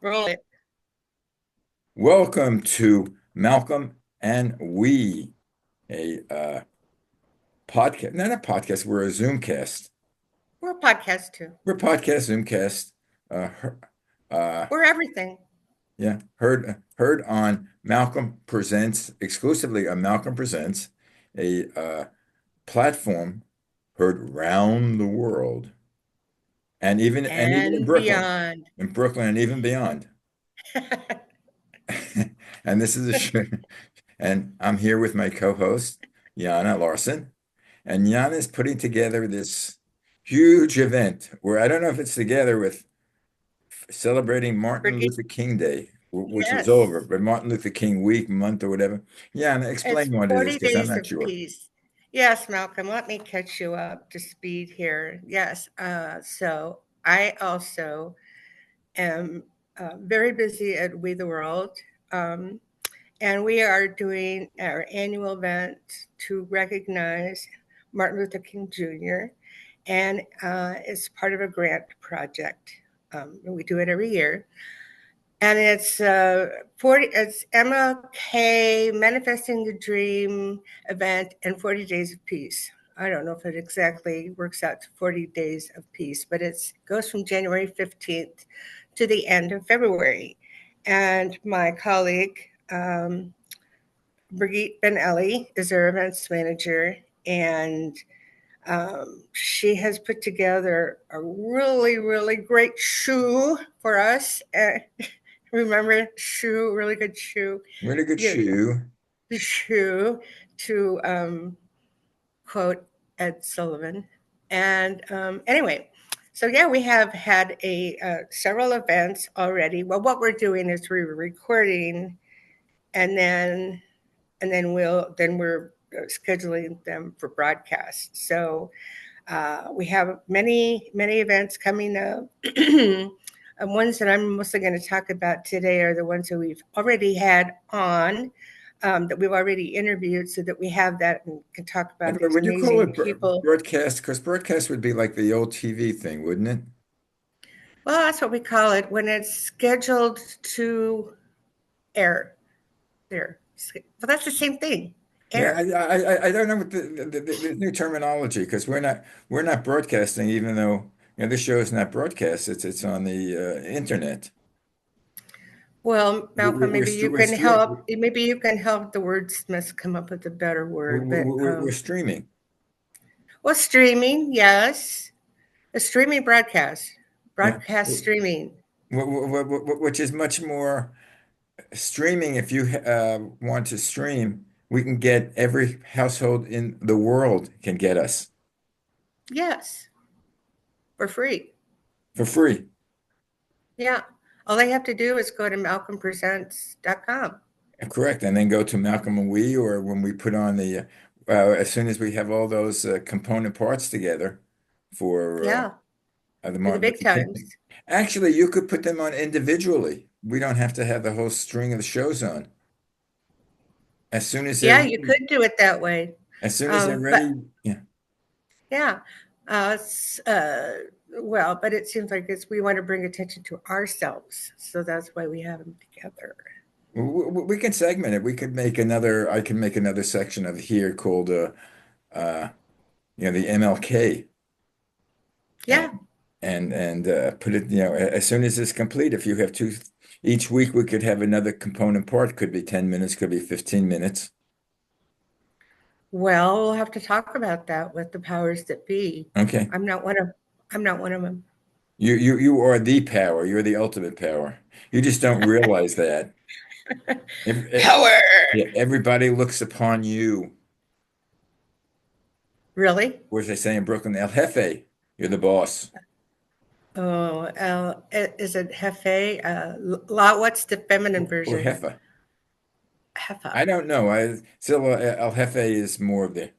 Roll it. Welcome to Malcolm and We, a podcast, not a podcast, we're a Zoomcast. We're a podcast too. We're a podcast, Zoomcast. Uh, uh, We're everything. yeah, heard on Malcolm Presents, exclusively on Malcolm Presents, a platform heard round the world, and even And beyond. In Brooklyn, and even beyond. And this is a show, and I'm here with my co-host, Yana Larson. And Jan is putting together this huge event where I don't know if it's together with celebrating Martin Forget- Luther King Day, which is over, yes. but Martin Luther King week, month, or whatever. Jan, It's explain what it is 40 because I'm days not of sure. peace. Yes, Malcolm, let me catch you up to speed here. Yes. So I also am very busy at We the World. Um, and we are doing our annual event to recognize Martin Luther King Jr. And it's part of a grant project. And we do it every year. And it's 40. It's MLK Manifesting the Dream event and 40 Days of Peace. I don't know if it exactly works out to 40 days of peace, but it goes from January 15th to the end of February. And my colleague, Brigitte Ben-Eli, is our events manager, and she has put together a really, really great shoe for us. Remember, shoe, really good shoe. Really good You shoe. the shoe to quote Ed Sullivan. And anyway, so yeah, we have had a several events already. Well, what we're doing is we're recording, and then we're scheduling them for broadcast. So we have many events coming up. And ones that I'm mostly going to talk about today are the ones that we've already had on, that we've already interviewed, so that we have that and can talk about But these would you call amazing it people. broadcast? Because broadcast would be like the old TV thing, wouldn't it? Well, that's what we call it when it's scheduled to air. There, but that's the same thing. Yeah, Air. I don't know what the new terminology because we're not broadcasting even though this show is not broadcast. It's on the internet. Well, Malcolm, We're, maybe you we're, can stream, help. Maybe you can help the wordsmith come up with a better word. But we're streaming. well, streaming, yes, a streaming broadcast, Yeah, broadcast streaming. which is much more streaming. If you want to stream, we can get every household in the world can get us Yes, for free. for free. Yeah, all they have to do is go to malcolmpresents.com. Correct, and then go to Malcolm and We, or when we put on as soon as we have all those component parts together for Yeah, the for the Martin big Luther King times. thing. Actually, you could put them on individually. We don't have to have the whole string of the shows on. As soon as they're Yeah, you ready, could do it that way. as soon as they're But ready, yeah. yeah, well, but it seems like we want to bring attention to ourselves, so that's why we have them together. We can segment it. We could make another. I can make another section of here called uh, the MLK, and Yeah. put it. As soon as it's complete, if you have two, each week we could have another component part. Could be 10 minutes, could be 15 minutes. Well, we'll have to talk about that with the powers that be. Okay. I'm not one of I'm not one of them. You are the power. You're the ultimate power. You just don't realize that. Power. Yeah, everybody looks upon you. Really? Or as they say in Brooklyn, El Jefe, you're the boss. Oh, is it Hefe? La, what's the feminine Or version? Jefa. I Hefa. don't know. I still El Jefe is more of the,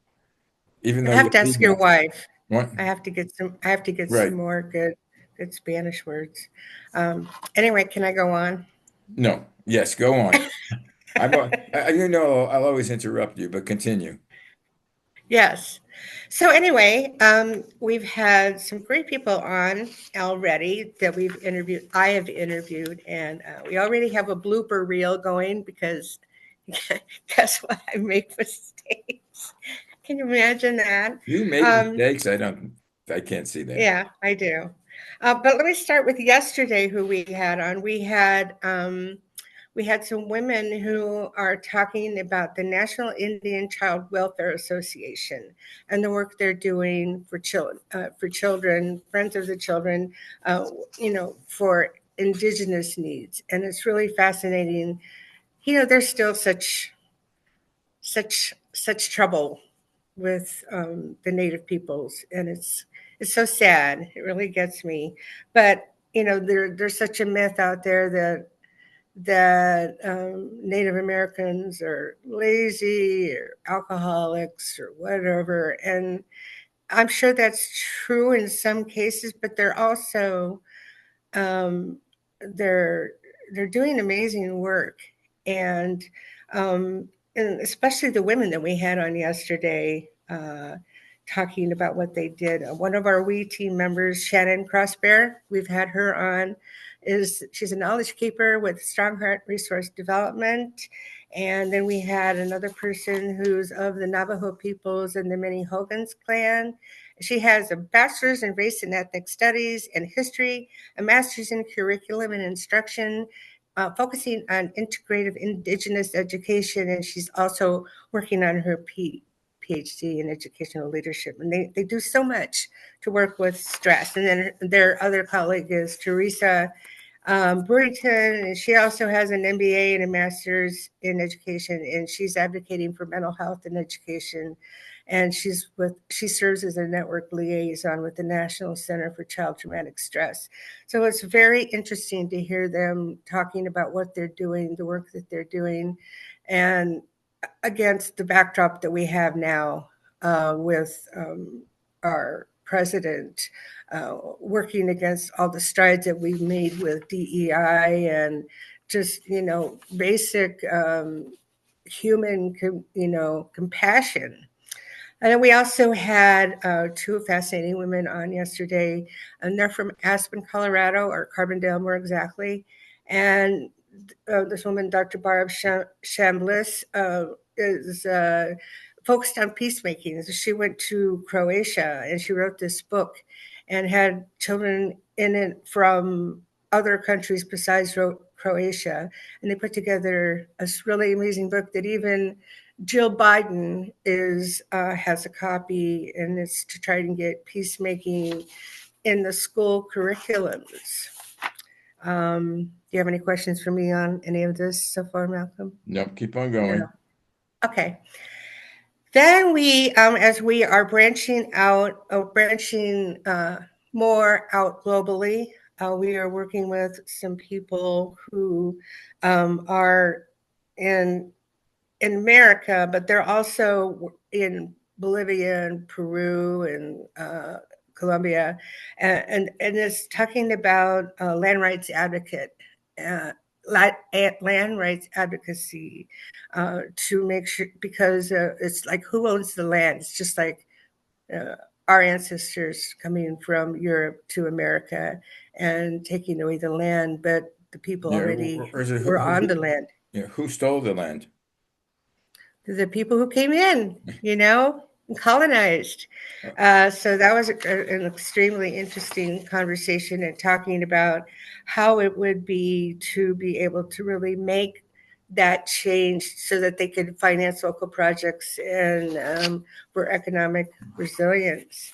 even I though have you're to ask your female. wife. What? I have to get some Right. more good Spanish words. Anyway, can I go on? No. Yes, go on. I'll always interrupt you, but continue. Yes. So anyway, we've had some great people on already that we've interviewed. I have interviewed, and we already have a blooper reel going because guess what? I make mistakes. Can you imagine that? You make Um, mistakes. I can't see that. yeah, I do. But let me start with yesterday, who we had on. We had some women who are talking about the National Indian Child Welfare Association and the work they're doing for children, friends of the children, uh, for indigenous needs. And it's really fascinating. There's still such trouble with the native peoples, and it's so sad. It really gets me. But there's such a myth out there that Native Americans are lazy or alcoholics or whatever, and I'm sure that's true in some cases. But they're also um, they're they're doing amazing work, and and especially the women that we had on yesterday, talking about what they did. One of our We team members, Shannon Crossbear, we've had her on. She's a knowledge keeper with Strong Heart Resource Development. And then we had another person who's of the Navajo peoples and the Minihogans clan. She has a bachelor's in race and ethnic studies and history, a master's in curriculum and instruction, focusing on integrative indigenous education, and she's also working on her PhD in educational leadership. And they do so much to work with stress. And then their other colleague is Teresa Burrington, and she also has an MBA and a master's in education, and she's advocating for mental health and education. And she serves as a network liaison with the National Center for Child Traumatic Stress. So it's very interesting to hear them talking about what they're doing, the work that they're doing, and against the backdrop that we have now with our president working against all the strides that we've made with DEI and just basic human compassion. And then we also had two fascinating women on yesterday, and they're from Aspen, Colorado, or Carbondale more exactly. And this woman, Dr. Barb Shamblis, is focused on peacemaking. So she went to Croatia and she wrote this book and had children in it from other countries besides Croatia. And they put together a really amazing book that even Jill Biden has a copy, and it's to try and get peacemaking in the school curriculums. Do you have any questions for me on any of this so far, Malcolm? Nope, keep on going. No. Okay. Then as we are branching more out globally, we are working with some people who are in America, but they're also in Bolivia and Peru and Colombia, and it's talking about land rights advocate. Uh, Land rights advocacy to make sure, because it's like, who owns the land? It's just like uh, our ancestors coming from Europe to America and taking away the land, but the people Yeah, already or is it were on the land. yeah, who stole the land? The people who came in, and colonized. So that was an extremely interesting conversation, and talking about how it would be to be able to really make that change so that they could finance local projects and for economic resilience.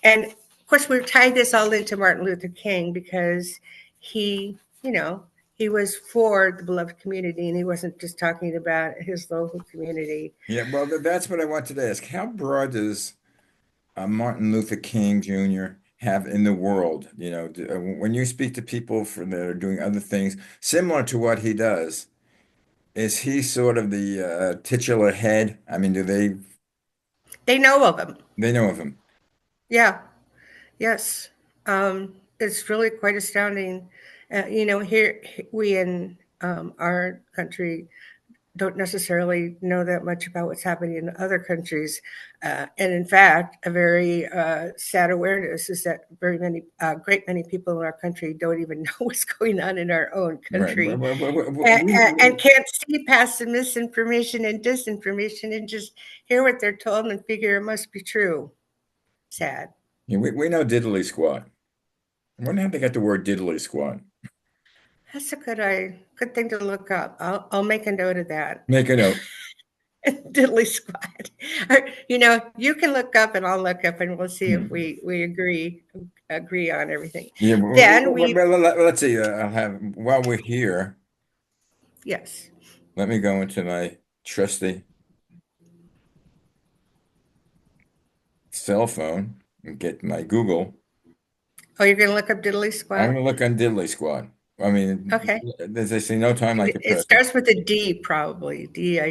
And of course, we've tied this all into Martin Luther King because he, he was for the beloved community, and he wasn't just talking about his local community. Yeah, well, that's what I wanted to ask. How broad does Martin Luther King Jr. have in the world? When you speak to people that are doing other things similar to what he does, is he sort of the titular head? I mean, do They know of him. they know of him? Yeah. Yes. It's really quite astounding. Here we in our country don't necessarily know that much about what's happening in other countries. And in fact, a very sad awareness is that very many, great many people in our country don't even know what's going on in our own Right. country, and can't see past the misinformation and disinformation and just hear what they're told and figure it must be true. Sad. we know diddly squat. I wonder how they got the word diddly squat. That's a good thing to look up. I'll make a note of that. Make a note. Diddly squat. You know, you can look up and I'll look up and we'll see if Hmm. we agree on everything. Yeah, Then we let's see. I'll have while we're here, yes. let me go into my trusty cell phone and get my Google. Oh, you're gonna look up diddly I'm squat? gonna look on diddly squat. I mean, Okay. as they say, no time like the It present. starts with a D probably.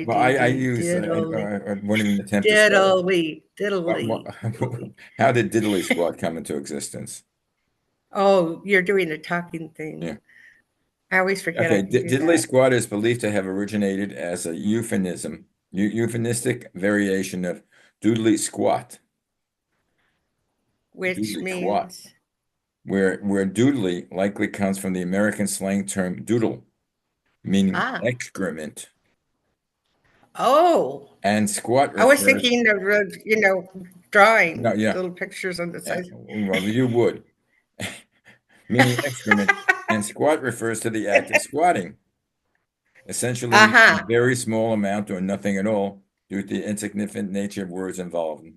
Well, I D-I-D-D. use Diddly. I won't even attempt to spell it. Diddly. What, Diddly. Diddly. how did diddly squat come into existence? Oh, you're doing a talking thing. Yeah. I always forget I Okay, can do diddly that. squat is believed to have originated as a euphemistic variation of doodly squat, Which doodly twat, means where doodly likely comes from the American slang term doodle, meaning ah. excrement, Oh, and squat I was refers. thinking of, No, drawing yeah, little pictures on the sides. well, you would, meaning excrement, and squat refers to the act of squatting, essentially means a Uh-huh. very small amount or nothing at all due to the insignificant nature of words involved.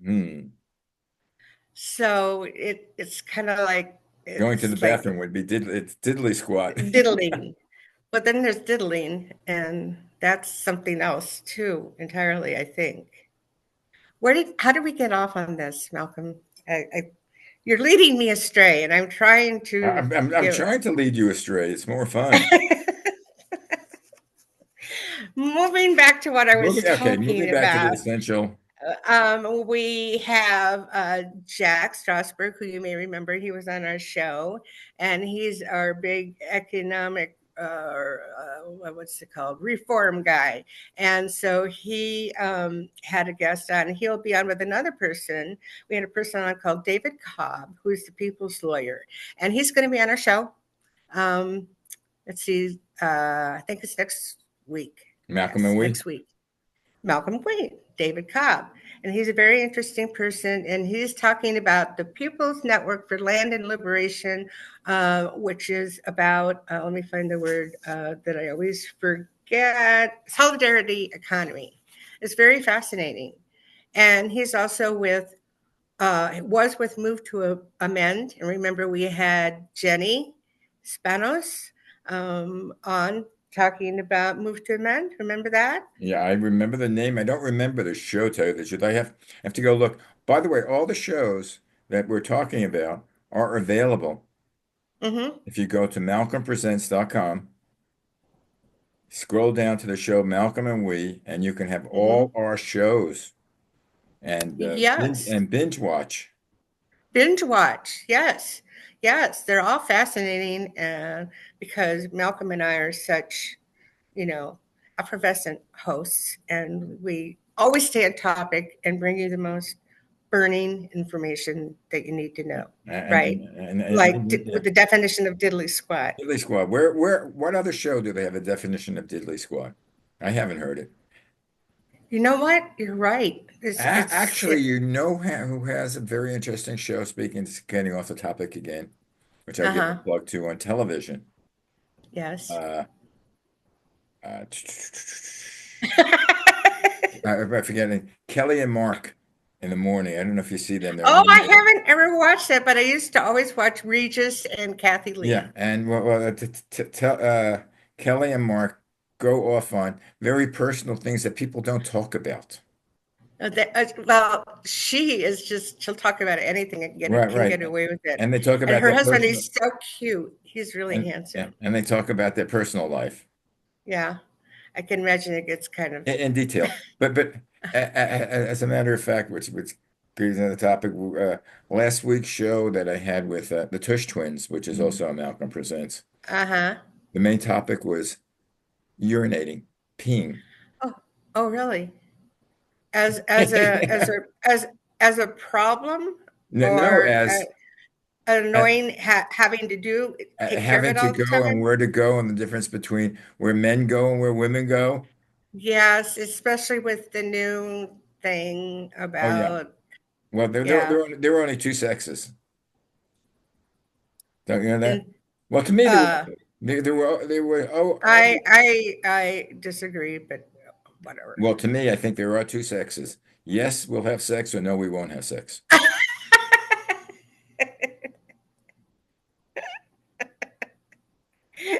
So it's kind of like Going to the it's like bathroom would be it's diddly squat. diddling. But then there's diddling, and that's something else too, entirely, I think. How did we get off on this, Malcolm? You're leading me astray, and I'm trying to I'm give. trying to lead you astray. It's more fun. Moving back to what I was Okay, talking moving back to the about. essential. We have Jack Strasberg, who you may remember. He was on our show, and he's our big economic, what's it called, reform guy. And so he had a guest on, and he'll be on with another person. We had a person on called David Cobb, who's the people's lawyer, and he's going to be on our show. Um, let's see, I think it's next week. Malcolm Yes, and we. next week. Malcolm Queen, David Cobb. And he's a very interesting person. And he's talking about the People's Network for Land and Liberation, which is about, let me find the word that I always forget, solidarity economy. It's very fascinating. And he's also was with Move to Amend. And remember, we had Jenny Spanos on talking about Move to Amend. Remember that? Yeah, I remember the name. I don't remember the show, tell you the truth. I have to go look. By the way, all the shows that we're talking about are available. Mm-hmm. If you go to malcolmpresents.com, scroll down to the show Malcolm and We, and you can have Mm-hmm. all our shows and Yes. binge watch. Binge watch. Yes. Yes. They're all fascinating. And because Malcolm and I are such, you know, effervescent hosts, and we always stay on topic and bring you the most burning information that you need to know. Right. Like Yeah. with the definition of diddly squat. Diddley Squad. What other show do they have a definition of Diddley Squad? I haven't heard it. You know what? You're right. Actually, you know who has a very interesting show, speaking, getting off the topic again, which I'll give a Uh-huh. plug to on television. Yes. Uh, uh, I'm forgetting Kelly and Mark in the morning. I don't know if you see them. They're on Oh, the I morning. haven't ever watched that, but I used to always watch Regis and Kathy Yeah, Lee. and Kelly and Mark go off on very personal things that people don't talk about. Well, she is just, she'll talk about anything and Right, can right. get away with it. And they talk And about her their husband personal is so cute. He's really yeah, handsome. and they talk about their personal life Yeah. I can imagine it gets kind of, in detail. But as a matter of fact, which brings on the topic, last week's show that I had with the Tush Twins, which is also a Malcolm Presents, uh-huh. the main topic was urinating, peeing. Oh, really? As a problem No, no, or an as annoying having to do take care of having it to all the go and time? where to go and the difference between where men go and where women go. Yes, especially with the new thing Oh yeah. about Well, yeah. there were only two sexes. Don't you know that? And Well, to me, uh there were I disagree, but whatever. well, to me, I think there are two sexes. Yes, we'll have sex, or no, we won't have sex.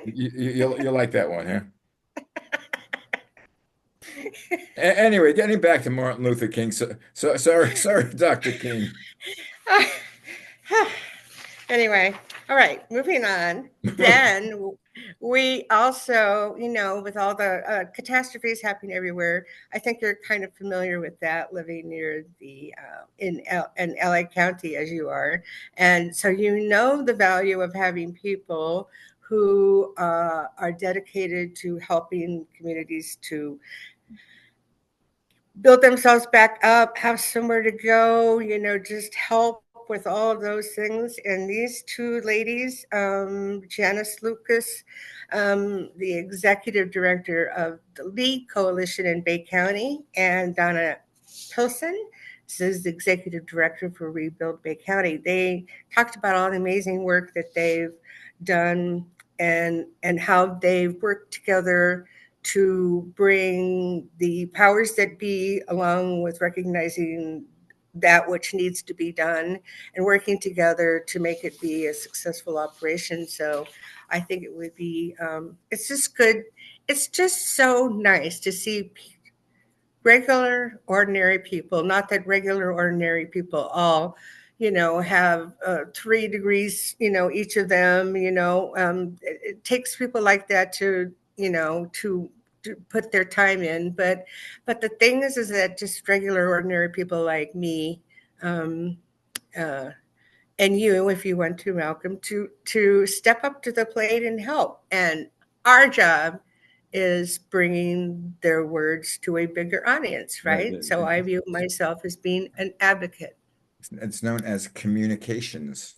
You'll like that one, huh? Anyway, getting back to Martin Luther King. Sorry, Dr. King. Anyway, all right, moving on. Then we also, with all the catastrophes happening everywhere, I think you're kind of familiar with that living near the in LA County as you are, and so you know the value of having people who are dedicated to helping communities to build themselves back up, have somewhere to go, just help with all of those things. And these two ladies, Janice Lucas, the executive director of the Lead Coalition in Bay County, and Donna Pilson, this is the executive director for Rebuild Bay County. They talked about all the amazing work that they've done and how they've worked together to bring the powers that be along with recognizing that which needs to be done and working together to make it be a successful operation. So I think it would be, it's just good. It's just so nice to see regular, ordinary people, not that regular, ordinary people all, have 3 degrees, each of them, it takes people like that to put their time in. But the thing is that just regular, ordinary people like me, um, uh, and you, if you want to, Malcolm, to step up to the plate and help. And our job is bringing their words to a bigger audience, Right. right? So I view myself as being an advocate. It's known as communications.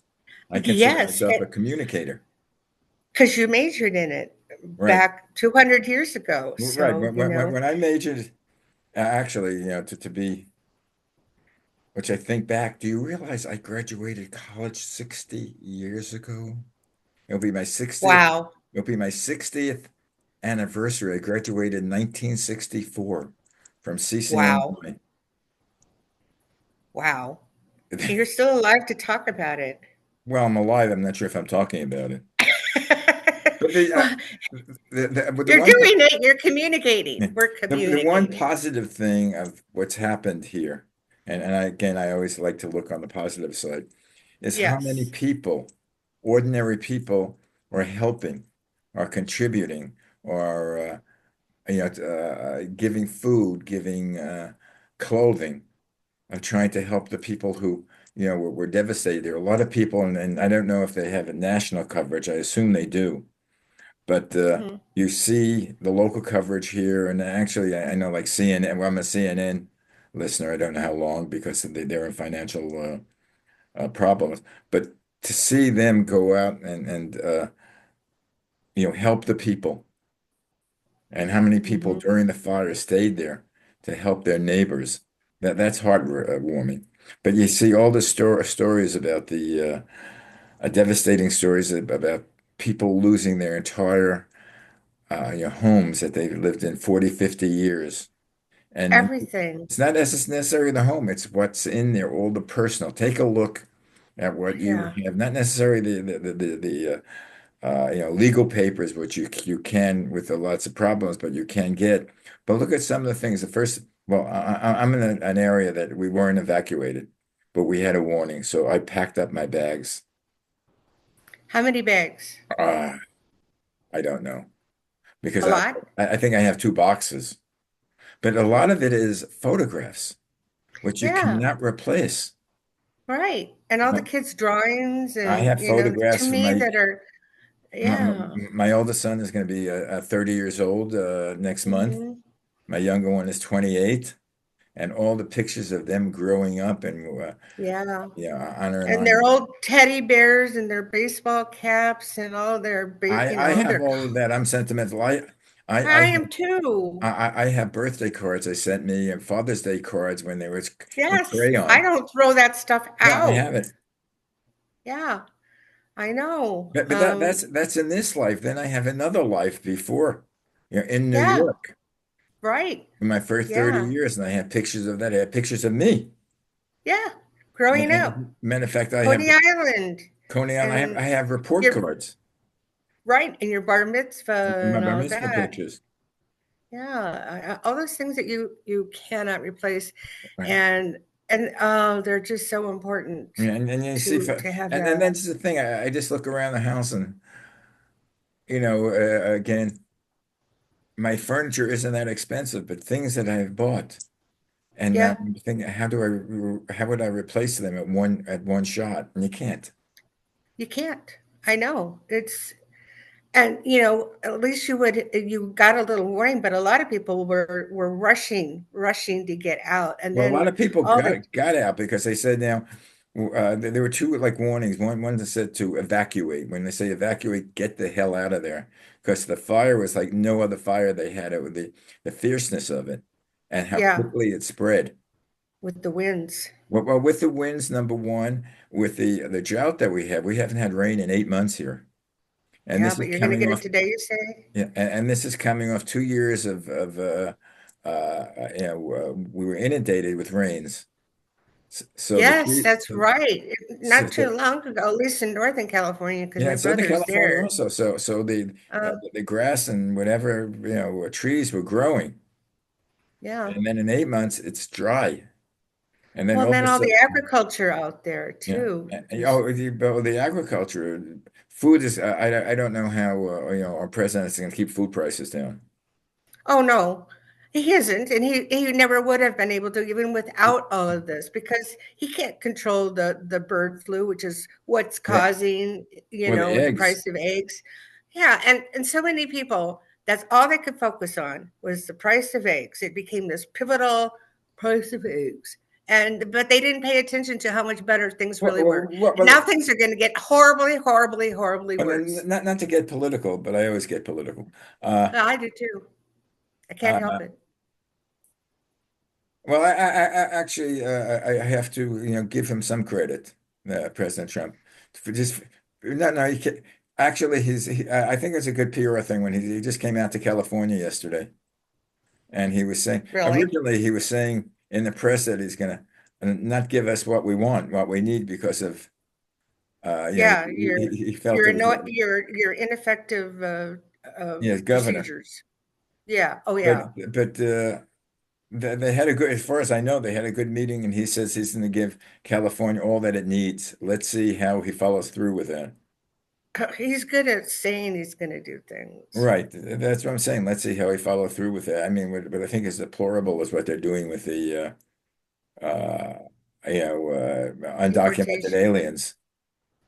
I consider Yes, myself a communicator. because you majored in it Right. back 200 years ago. Right. So, When I majored, actually, to be, which I think back, do you realize I graduated college 60 years ago? It'll be my 60th, wow, it'll be my 60th anniversary. I graduated in 1964 from wow, CCNY. wow. And you're still alive to talk about it. Well, I'm alive. I'm not sure if I'm talking about it. But Well, but the you're one doing it, you're communicating. We're the one communicating. positive thing of what's happened here, again, I always like to look on the positive side, is how many Yes. people, ordinary people, are helping, are contributing, or giving food, giving clothing, trying to help the people who, were devastated. There are a lot of people, and I don't know if they have a national coverage. I assume they do. But Mhm. you see the local coverage here, and actually, I know like CNN. Well, I'm a CNN listener. I don't know how long because they're in financial problems. But to see them go out and help the people, and how many people Mhm. during the fire stayed there to help their neighbors, that's heartwarming. But you see all the stories about the devastating stories about people losing their entire homes that they've lived in 40, 50 years. And Everything. it's not necessarily the home, it's what's in there, all the personal. Take a look at what you Yeah. have, not necessarily legal papers, which you can with lots of problems, but you can get. But look at some of the things. The first, well, I'm in an area that we weren't evacuated, but we had a warning. So I packed up my bags. How many bags? Uh, I don't know because A lot? I think I have two boxes. But a lot of it is photographs, which you Yeah. cannot replace. Right. And all the No, kids' drawings I and, have to photographs from me that are, my, my yeah. my oldest son is going to be 30 years old next month, Mhm. My younger one is 28, and all the pictures of them growing up and Yeah. honor and And their line. old teddy bears and their baseball caps and all their, I have their, all of that. I'm sentimental. I I am too. I have birthday cards they sent me and Father's Day cards when they was in Yes. I crayon. don't throw that stuff Yeah, I have out. it. Yeah, I know. But that's in this life. Then I have another life before, in New Yeah, York right. in my first 30 Yeah. years, and I have pictures of that. I have pictures of me. Yeah. Growing up, And matter of fact, I have Coney Island Coney Island. and I have report your cards right and your bar and mitzvah my and bar all mitzvah that. pictures. Yeah, all those things that you cannot replace, Right. and oh, they're just so important Yeah, and you see, to have and that. that's the thing. I just look around the house and again, my furniture isn't that expensive, but things that I've bought, and now Yeah, I'm thinking, how would I replace them at one shot? And you can't. you can't. I know it's and at least you got a little warning, but a lot of people were rushing to get out, and Well, a lot then of people all the got out because they said now there were two like warnings. One that said to evacuate. When they say evacuate, get the hell out of there because the fire was like no other fire they had. It with the fierceness of it and how yeah quickly it spread. with the winds. Well, with the winds, number one, with the drought that we haven't had rain in 8 months here, and Yeah, this but is you're going to coming get it off. today, you say? Yeah, and this is coming off 2 years we were inundated with rains. So the Yes, tree, that's right. so, Not so too long ago, at least in Northern California, because yeah, my in Southern brother's California there. also. So Uh, the grass and whatever trees were growing, yeah. and then in 8 months it's dry, and then Well, all of then a all the sudden, agriculture out there yeah, too. the agriculture, food is. I don't know how our president is going to keep food prices down. Oh no, he isn't, and he never would have been able to even without all of this because he can't control the bird flu, which is what's Right. causing Or the the eggs. price of eggs. Yeah, and so many people that's all they could focus on was the price of eggs. It became this pivotal price of eggs. And but they didn't pay attention to how much better things Well, really were. And now well, things are going to get horribly, horribly, horribly well, worse. not to get political, but I always get political. Uh, I do too. I can't uh, help it. well, actually, I have to, give him some credit, President Trump, for just no, he can't. Actually, I think it's a good PR thing when he just came out to California yesterday, and he was saying Really. originally he was saying in the press that he's going to not give us what we want, what we need because of Yeah, he felt it was your ineffective governor, procedures. Yeah. Oh but yeah. but. They had a good, as far as I know, they had a good meeting, and he says he's going to give California all that it needs. Let's see how he follows through with that. He's good at saying he's going to do things. Right, that's what I'm saying. Let's see how he follows through with that. I mean, what I think is deplorable is what they're doing with the undocumented Deportation. aliens.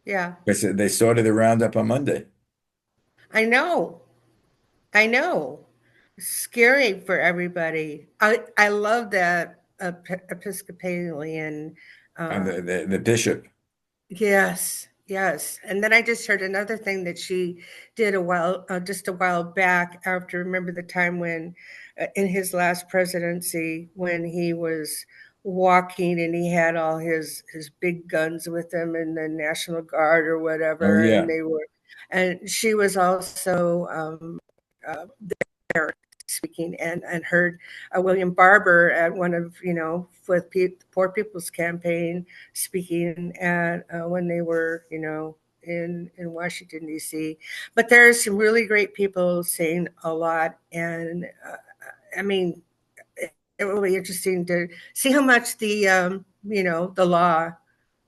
Yeah. They started the roundup on Monday. I know. I know. Scary for everybody. I love that Episcopalian. And Uh, the bishop. yes. Yes. And then I just heard another thing that she did just a while back after, remember the time when, in his last presidency, when he was walking and he had all his big guns with him and the National Guard or Oh whatever, yeah. and she was also uh, there speaking and heard William Barber at one of with Poor People's Campaign speaking at when they were in Washington D.C. But there's some really great people saying a lot, and I mean it will be interesting to see how much the law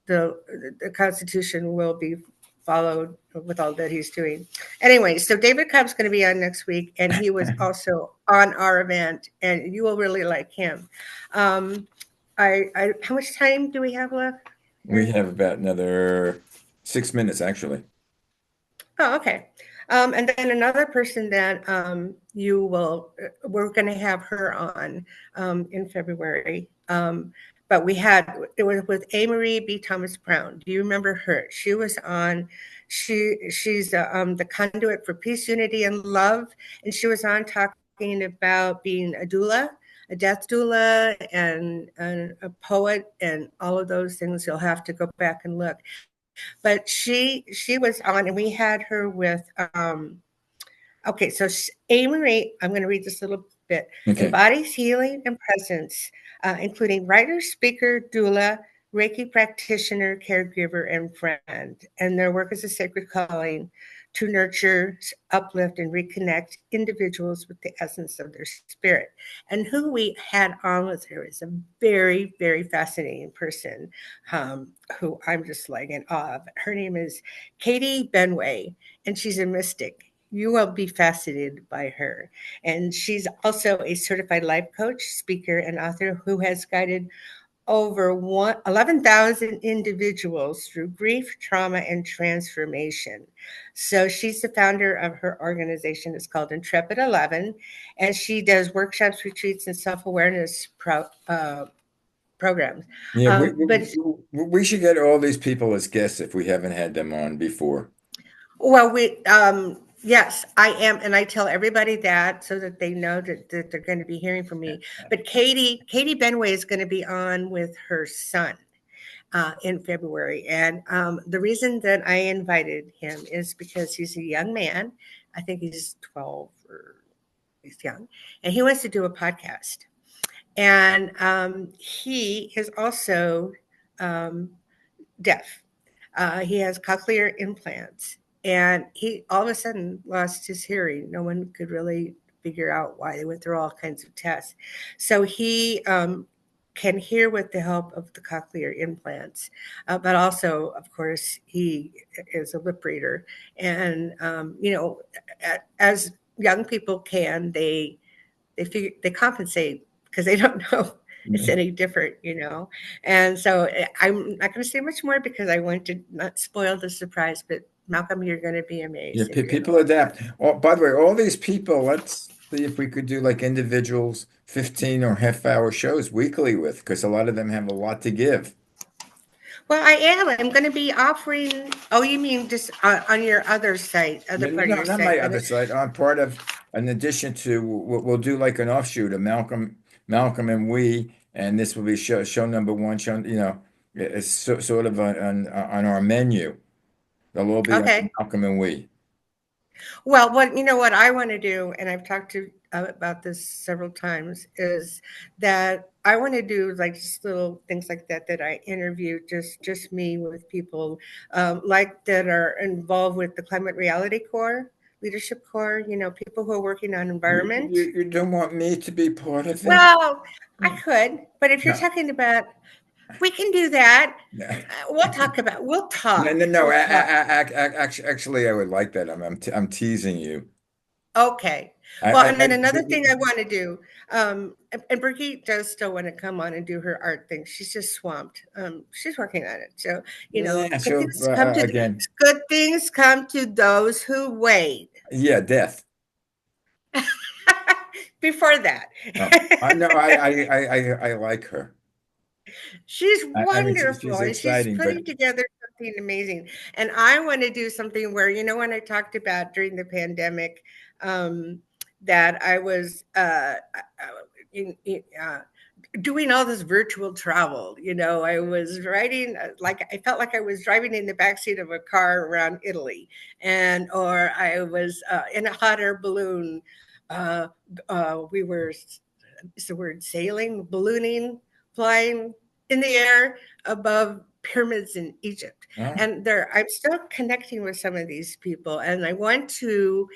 the Constitution will be followed with all that he's doing. Anyway, so David Cobb's going to be on next week, and he was also on our event, and you will really like him. Um, how much time do we have left We here? have about another 6 minutes actually. Oh, okay. And then another person that we're going to have her on in February. But it was with A. Marie B. Thomas Brown. Do you remember her? She was on, she's the conduit for peace, unity, and love. And she was on talking about being a doula, a death doula, and a poet, and all of those things. You'll have to go back and look. But she was on, and we had her with okay, so Marie, I'm going to read this little bit. Okay. Embodies healing and presence, including writer, speaker, doula, Reiki practitioner, caregiver, and friend. And their work is a sacred calling to nurture, uplift, and reconnect individuals with the essence of their spirit. And who we had on with her is a very, very fascinating person who I'm just like in awe of. Her name is Katie Benway, and she's a mystic. You will be fascinated by her. And she's also a certified life coach, speaker, and author who has guided over 11,000 individuals through grief, trauma, and transformation. So she's the founder of her organization. It's called Intrepid 11, and she does workshops, retreats, and self-awareness programs. Yeah, But we should get all these people as guests if we haven't had them on before. Well, yes, I am, and I tell everybody that so that they know that they're going to be hearing from me. But Katie Benway is going to be on with her son in February, and the reason that I invited him is because he's a young man. I think he's 12 or he's young, and he wants to do a podcast. And he is also um, deaf. He has cochlear implants, and he all of a sudden lost his hearing. No one could really figure out why. They went through all kinds of tests. So he can hear with the help of the cochlear implants, but also, of course, he is a lip reader. And as young people can, they compensate because they don't know it's any different. And so I'm not going to say much more because I want to not spoil the surprise. But Malcolm, you're going to be Yeah, amazed, and pe you're going to people love it. adapt. Oh, by the way, all these people, let's see if we could do like individuals, 15 or half-hour shows weekly with, because a lot of them have a lot to give. Well, I am. I'm going to be offering. Oh, you mean just on your other site, other No, no, part of no, your not my site? other side. I'm part of, in addition to, we'll do like an offshoot of Malcolm and we, and this will be show number one. It's sort of on our menu. They'll all be on Okay. Malcolm and we. Well, what I want to do, and I've talked to about this several times, is that I want to do like just little things like that I interview just me with people like that are involved with the Climate Reality Corps, Leadership Corps. People who are working on environment. You don't want me to be part of it? Well, I could, but if you're No. talking about, we can do that. No. We'll No, talk. no, no. We'll talk. Actually, I would like that. I'm teasing you. Okay. Well, I, and I, then another thing I want to do, and Brigitte does still want to come on and do her art thing. She's just swamped. She's working on it. So, yeah. So again, good things come to those who wait. yeah, death. Before that. No, I know. I like her. She's I mean, wonderful, she's and she's exciting, but putting together something amazing. And I want to do something where, when I talked about during the pandemic, that I was in, doing all this virtual travel. I was riding, like I felt like I was driving in the backseat of a car around Italy, or I was in a hot air balloon. We were, is the word sailing, ballooning, flying in the air above pyramids in Egypt. huh? And I'm still connecting with some of these people, and I want to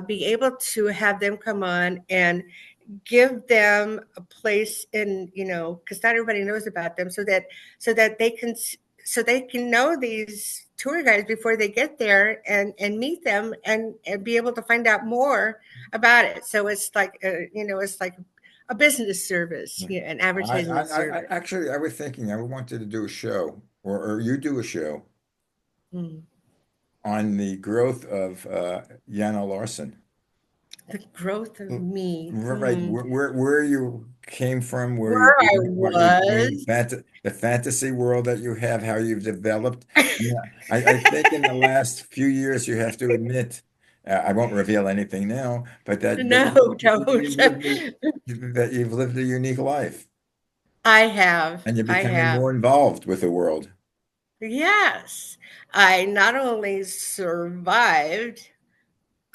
be able to have them come on and give them a place in, because not everybody knows about them, so that they can know these tour guides before they get there, and meet them, and be able to find out more about it. So it's like it's like a business service, Yeah. an advertisement service. Actually, I was thinking I wanted to do a show, or you do a show Mm. on the growth of Jana Larson. The growth of Mm, me. Right, where you came from, where you're Where I doing, what you're doing, was. the fantasy world that you have, how you've developed. Yeah, I think in the last few years, you have to admit, I won't reveal anything now, but No, don't. that you've lived a unique life I have. and you're I becoming have. more involved with the world. Yes. I not only survived,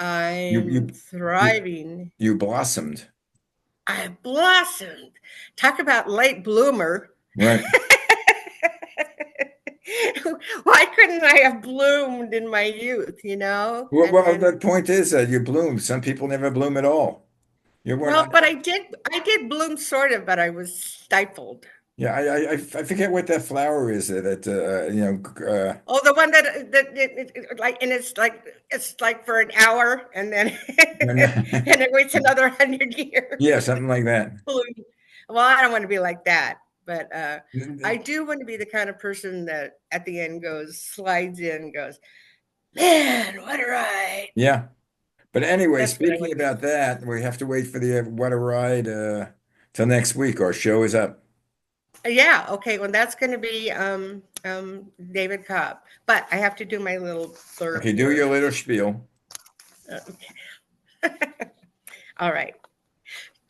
You I'm you you thriving. you blossomed, I blossomed. Talk about late bloomer. right? Why couldn't I have bloomed in my youth, you know? And Well, the then, point is that you bloom. Some people never bloom at all. You well, weren't. but I did bloom sort of, but I was stifled. Yeah, I forget what that flower is that Oh, the one like, and it's like for an hour, and then and it waits another 100 years. yeah, something like that. Well, I don't want to be like that, but I do want to be the kind of person that at the end slides in, and goes, man, what a ride. Yeah, but anyway, That's what I speaking want to about that, we have to wait for the what a ride till next week. Our show is up. be. Yeah, okay. Well, that's going to be David Cobb, but I have to do my little blurb Okay, do here. your little spiel. Okay. All right.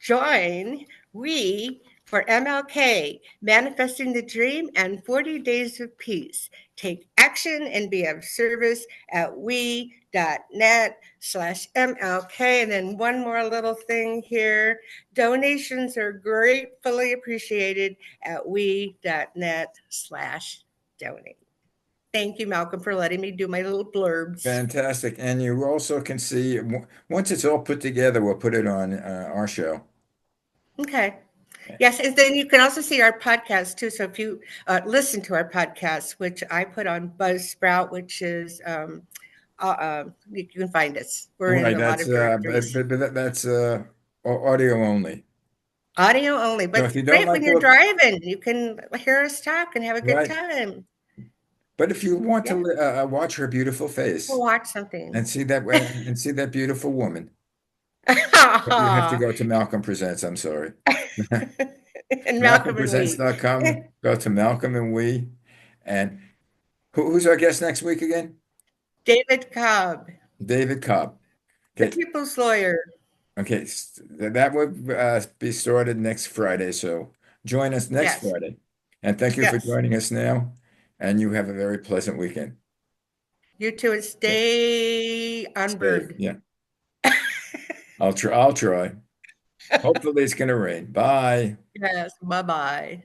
Join we for MLK, Manifesting the Dream and 40 Days of Peace. Take action and be of service at we.net/MLK. And then one more little thing here. Donations are gratefully appreciated at we.net/donate. Thank you, Malcolm, for letting me do my little blurbs. Fantastic. And you also can see, once it's all put together, we'll put it on our show. Okay. Yes, and then you can also see our podcast too. So if you listen to our podcast, which I put on Buzzsprout, which is you can find us. We're in Right, a lot that's of directories. that's audio only. Audio only, So but if you don't great when like you're what, driving. You can hear us talk and have a good right, time. but if you want Yeah, to watch her beautiful we'll face watch something. and see that beautiful woman, you have to go to Malcolm Presents. I'm sorry. And Malcolm and we. MalcolmPresents.com. Go to Malcolm and we. And who's our guest next week again? David Cobb, David Cobb. the Okay. people's lawyer. Okay. That would be started next Friday. So join us next Yes, Friday. And thank you for yes. joining us now. And you have a very pleasant weekend. You too, and Okay. stay Stay. unburned. Yeah. I'll try. Hopefully it's going to rain. Bye. Yes, bye bye.